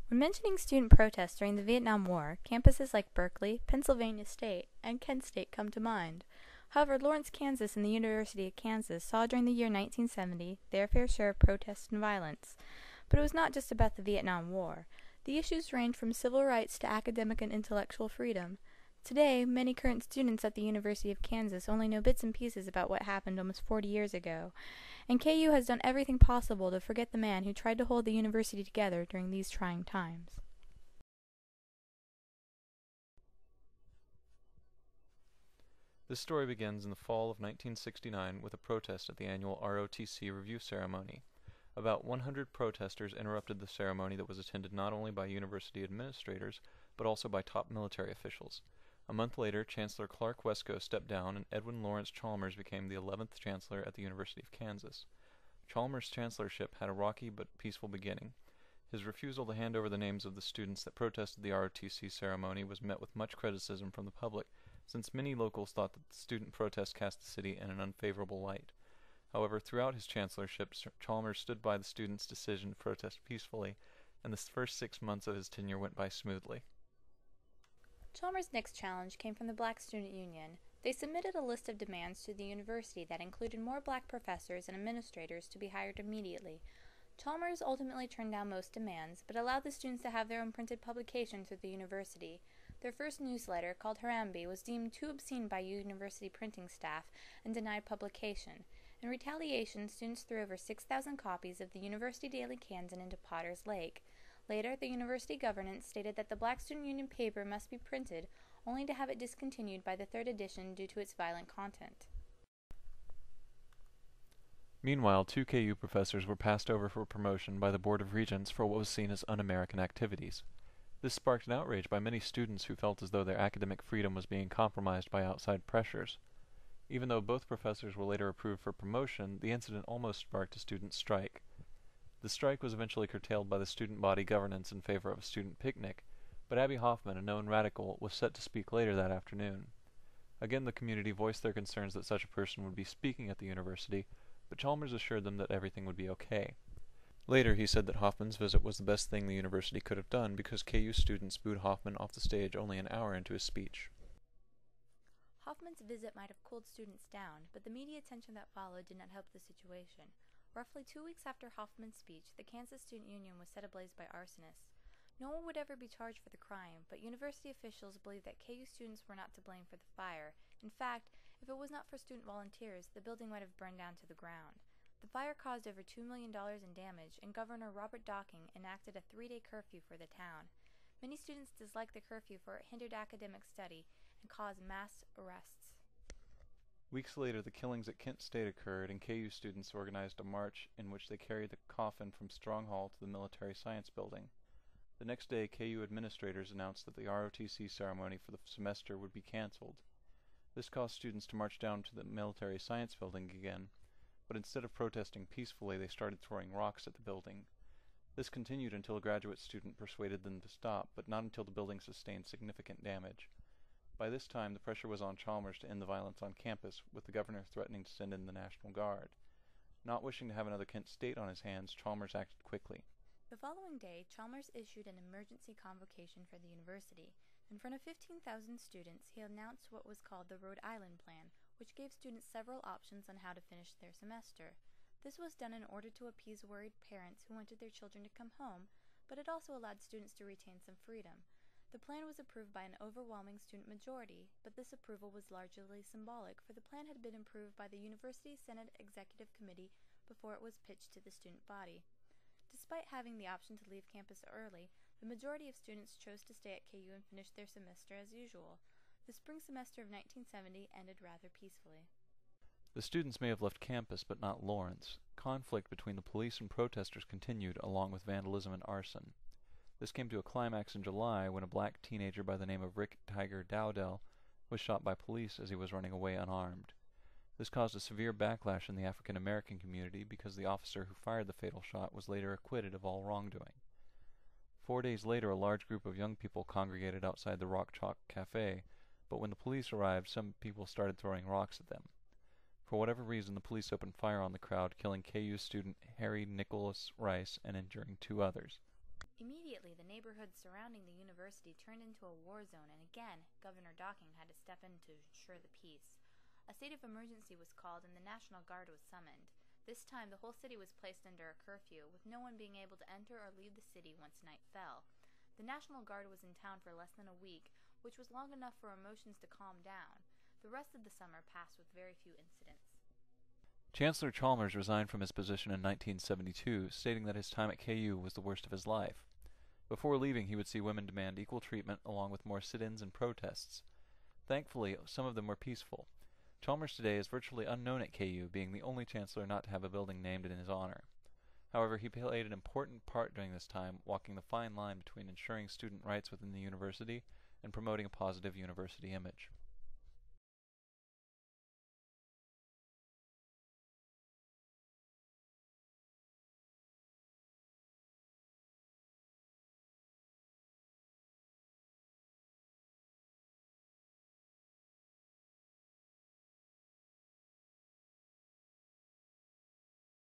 When mentioning student protests during the Vietnam War, campuses like Berkeley, Pennsylvania State, and Kent State come to mind. However, Lawrence, Kansas and the University of Kansas saw during the year 1970 their fair share of protests and violence. But it was not just about the Vietnam War. The issues range from civil rights to academic and intellectual freedom. Today, many current students at the University of Kansas only know bits and pieces about what happened almost 40 years ago, and KU has done everything possible to forget the man who tried to hold the university together during these trying times. This story begins in the fall of 1969 with a protest at the annual ROTC review ceremony. About 100 protesters interrupted the ceremony that was attended not only by university administrators, but also by top military officials. A month later, Chancellor Clark Wesco stepped down and Edwin Lawrence Chalmers became the 11th Chancellor at the University of Kansas. Chalmers' chancellorship had a rocky but peaceful beginning. His refusal to hand over the names of the students that protested the ROTC ceremony was met with much criticism from the public, since many locals thought that the student protest cast the city in an unfavorable light. However, throughout his chancellorship, Chalmers stood by the students' decision to protest peacefully, and the first 6 months of his tenure went by smoothly. Chalmers' next challenge came from the Black Student Union. They submitted a list of demands to the university that included more black professors and administrators to be hired immediately. Chalmers ultimately turned down most demands, but allowed the students to have their own printed publication through the university. Their first newsletter, called Harambee, was deemed too obscene by university printing staff and denied publication. In retaliation, students threw over 6,000 copies of the University Daily Kansan into Potter's Lake. Later, the university governance stated that the Black Student Union paper must be printed, only to have it discontinued by the third edition due to its violent content. Meanwhile, 2 KU professors were passed over for promotion by the Board of Regents for what was seen as un-American activities. This sparked an outrage by many students who felt as though their academic freedom was being compromised by outside pressures. Even though both professors were later approved for promotion, the incident almost sparked a student strike. The strike was eventually curtailed by the student body governance in favor of a student picnic, but Abby Hoffman, a known radical, was set to speak later that afternoon. Again, the community voiced their concerns that such a person would be speaking at the university, but Chalmers assured them that everything would be okay. Later, he said that Hoffman's visit was the best thing the university could have done because KU students booed Hoffman off the stage only an hour into his speech. Hoffman's visit might have cooled students down, but the media attention that followed did not help the situation. Roughly 2 weeks after Hoffman's speech, the Kansas Student Union was set ablaze by arsonists. No one would ever be charged for the crime, but university officials believed that KU students were not to blame for the fire. In fact, if it was not for student volunteers, the building might have burned down to the ground. The fire caused over $2 million in damage, and Governor Robert Docking enacted a 3-day curfew for the town. Many students disliked the curfew for it hindered academic study and caused mass arrests. Weeks later, the killings at Kent State occurred, and KU students organized a march in which they carried the coffin from Strong Hall to the Military Science Building. The next day, KU administrators announced that the ROTC ceremony for the semester would be canceled. This caused students to march down to the Military Science Building again, but instead of protesting peacefully, they started throwing rocks at the building. This continued until a graduate student persuaded them to stop, but not until the building sustained significant damage. By this time, the pressure was on Chalmers to end the violence on campus, with the governor threatening to send in the National Guard. Not wishing to have another Kent State on his hands, Chalmers acted quickly. The following day, Chalmers issued an emergency convocation for the university. In front of 15,000 students, he announced what was called the Rhode Island Plan, which gave students several options on how to finish their semester. This was done in order to appease worried parents who wanted their children to come home, but it also allowed students to retain some freedom. The plan was approved by an overwhelming student majority, but this approval was largely symbolic, for the plan had been approved by the University Senate Executive Committee before it was pitched to the student body. Despite having the option to leave campus early, the majority of students chose to stay at KU and finish their semester as usual. The spring semester of 1970 ended rather peacefully. The students may have left campus, but not Lawrence. Conflict between the police and protesters continued, along with vandalism and arson. This came to a climax in July when a black teenager by the name of Rick Tiger Dowdell was shot by police as he was running away unarmed. This caused a severe backlash in the African American community because the officer who fired the fatal shot was later acquitted of all wrongdoing. 4 days later, a large group of young people congregated outside the Rock Chalk Cafe, but when the police arrived, some people started throwing rocks at them. For whatever reason, the police opened fire on the crowd, killing KU student Harry Nicholas Rice and injuring 2 others. Immediately, the neighborhood surrounding the university turned into a war zone, and again, Governor Docking had to step in to ensure the peace. A state of emergency was called, and the National Guard was summoned. This time, the whole city was placed under a curfew, with no one being able to enter or leave the city once night fell. The National Guard was in town for less than a week, which was long enough for emotions to calm down. The rest of the summer passed with very few incidents. Chancellor Chalmers resigned from his position in 1972, stating that his time at KU was the worst of his life. Before leaving, he would see women demand equal treatment along with more sit-ins and protests. Thankfully, some of them were peaceful. Chalmers today is virtually unknown at KU, being the only chancellor not to have a building named in his honor. However, he played an important part during this time, walking the fine line between ensuring student rights within the university and promoting a positive university image.